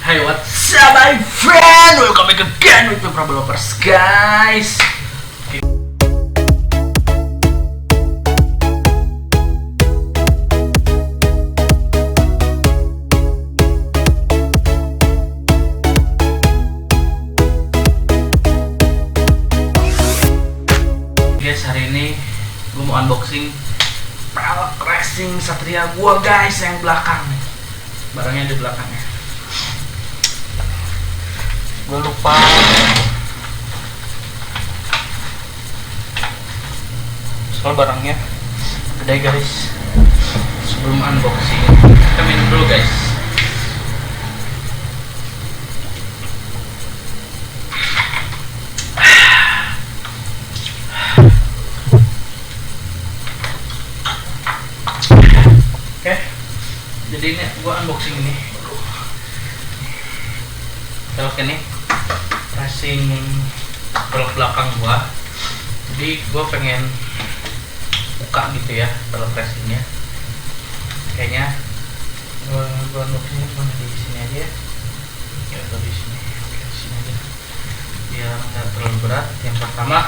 Hey, what's up my friend? Welcome back again with the Problemovers, guys. Guys, hari ini gue mau unboxing pelek racing Satria gue, guys, yang belakang. Barangnya di belakangnya. Gue lupa soal barangnya gede, guys. Sebelum unboxing kita minum dulu, guys. Oke, jadi ini gue unboxing ini pelek ini racing pelek belakang gua. Jadi gua pengen buka gitu ya pelek racingnya. Kayaknya gua unboxingnya cuma di sini aja ya. Ya atau di sini. Oke, di sini aja. Biar nggak terlalu berat. Yang pertama,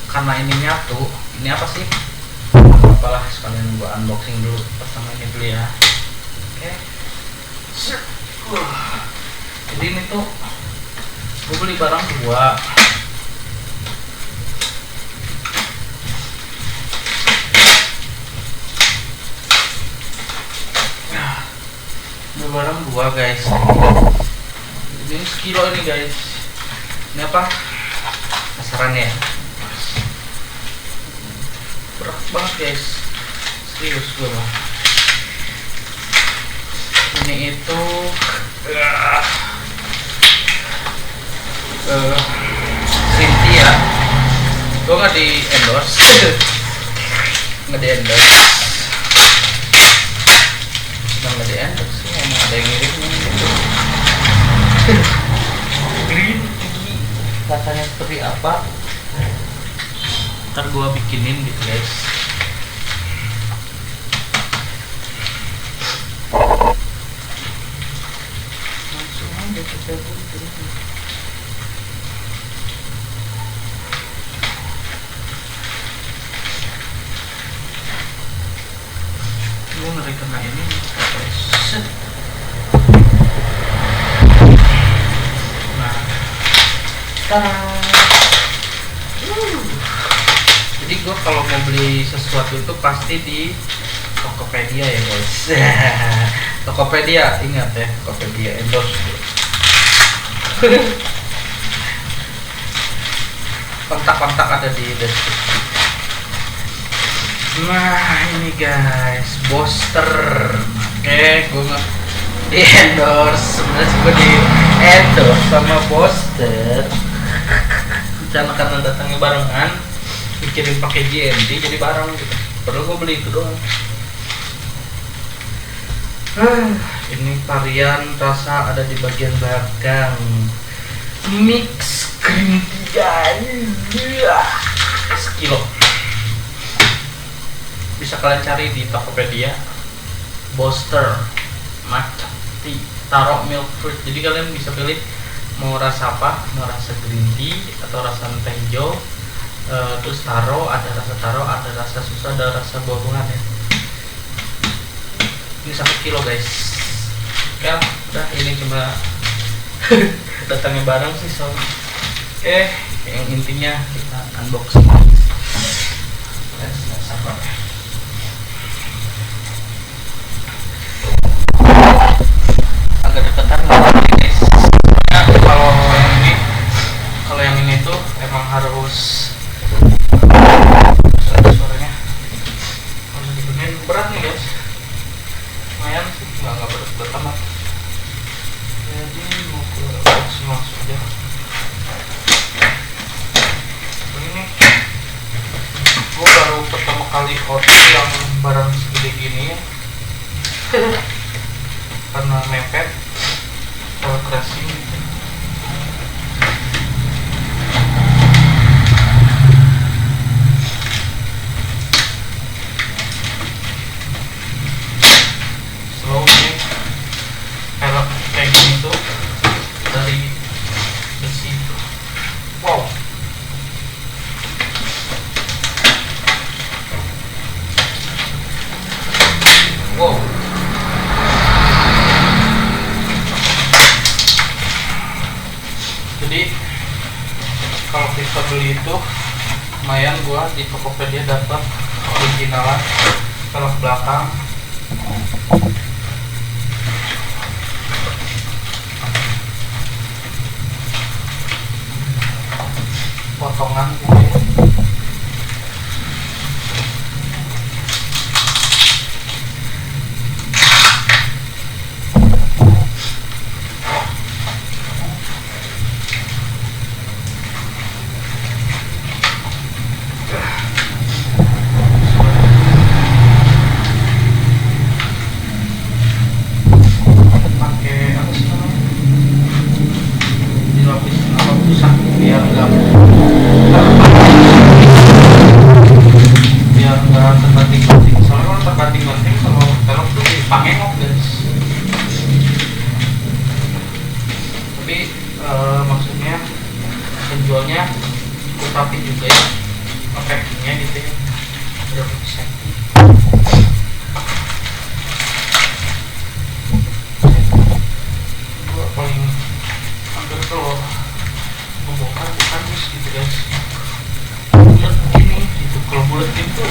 karena ini nyatu, ini apa sih? Apalah, sekalian gua unboxing dulu pertama ini dulu ya. Oke. Jadi ini tuh gue beli barang dua. Beli barang dua, guys. Ini sekilo ini, guys. Ini apa? Kasarannya ya. Berat banget, guys. Serius gue mah. Ini itu Rinti ya. Gue nggak di endorse. Nggak di endorse. Nggak di endorse sih, emang ada yang ngirimnya gitu. Green tea rasanya seperti apa? Ntar gue bikinin gitu, guys. Langsung aja kita butuh. Gue ngeri kena ini, guys. Nah, jadi gue kalau mau beli sesuatu itu pasti di Tokopedia ya, guys. Tokopedia, ingat ya, Tokopedia endorse. Kontak-kontak ada di deskripsi. Nah, ini, guys, Boster. Oke, gue nggak di endorse. Sebenarnya gue di endorse sama Boster. Rencana karena datangnya barengan, dikirim pakai GNT jadi bareng gitu. Padahal gue beli itu doang. Ini varian rasa ada di bagian belakang. Mix green tea, sekilo. Bisa kalian cari di Tokopedia. Boster matcha tea taro milk fruit. Jadi kalian bisa pilih mau rasa apa, mau rasa green tea atau rasa teh hijau. Terus taro, ada rasa susu, ada rasa buah-buahan ya. Ini 1 kilo, guys. Ya udah, ini cuma datangnya barang sih soalnya. Oke, yang intinya kita unboxing. Sabar. Agak deketan nggak, guys. Nah, kalau yang ini tuh emang harus suaranya harus dibenerin. Berat nih, guys. Lumayan sih, nggak berat amat. Jadi mau ke langsung aja. Ini gue baru pertama kali order yang barang segede gini ya. Karena mepet pelek racing gitu. Slow nih pelek kayak gini tuh beli itu lumayan, gua di Tokopedia dapat originalan velg belakang. Potongan gitu ya. Maksudnya penjualnya cukup rapi juga ya, packingnya gitu ya, udah bisa. Gua paling hampir kalau membongkar bukan gitu guys, bulat gini gitu. Kalau bulat gitu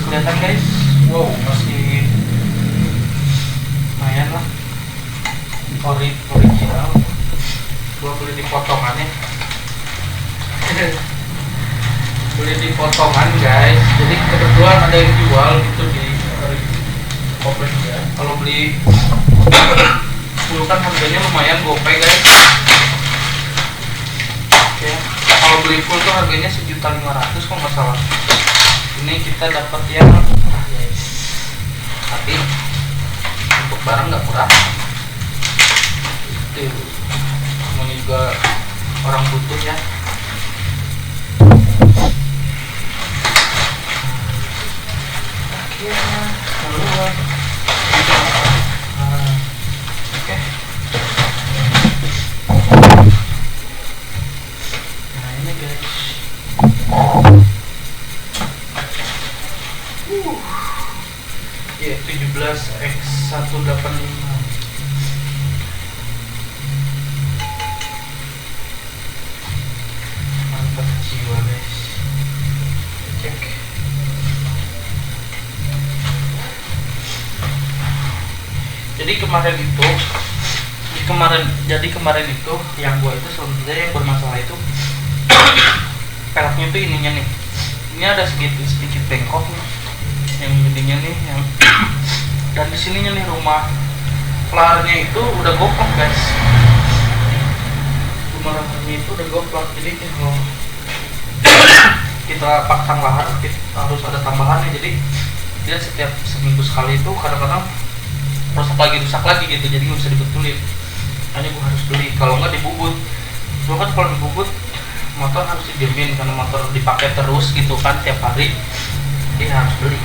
kelihatan guys. Wow, masih lumayan lah, original. Gua beli di potongannya beli di potongan guys, jadi kebetulan ada yang jual itu di Tokopedia. Kalau beli full kan harganya lumayan gopay guys. Oke, kalau beli full tuh harganya 1.500.000 kok nggak salah. Ini kita dapat yang guys, tapi untuk barang nggak murah itu, namanya juga orang butuh ya. Akhirnya keluar. Oke, nah ini guys, ya 17X185. Mantap jiwa guys. Cek. Jadi kemarin itu yang gua itu sebenarnya yang bermasalah itu peleknya tuh ininya nih. Ini ada sedikit bengkok nih. Yang ininya nih yang dan di sininya nih rumah pelarnya itu udah goplok guys. Rumah pelarnya itu udah goplok, jadi kalau kita pasang lahar harus ada tambahannya. Jadi dia setiap seminggu sekali itu kadang-kadang rusak lagi gitu, jadi nggak bisa dibetulin. Hanya gua harus beli, kalau nggak dibubut. Gua kan kalau dibubut motor harus didiemin karena motor dipakai terus gitu kan tiap hari, jadi harus beli.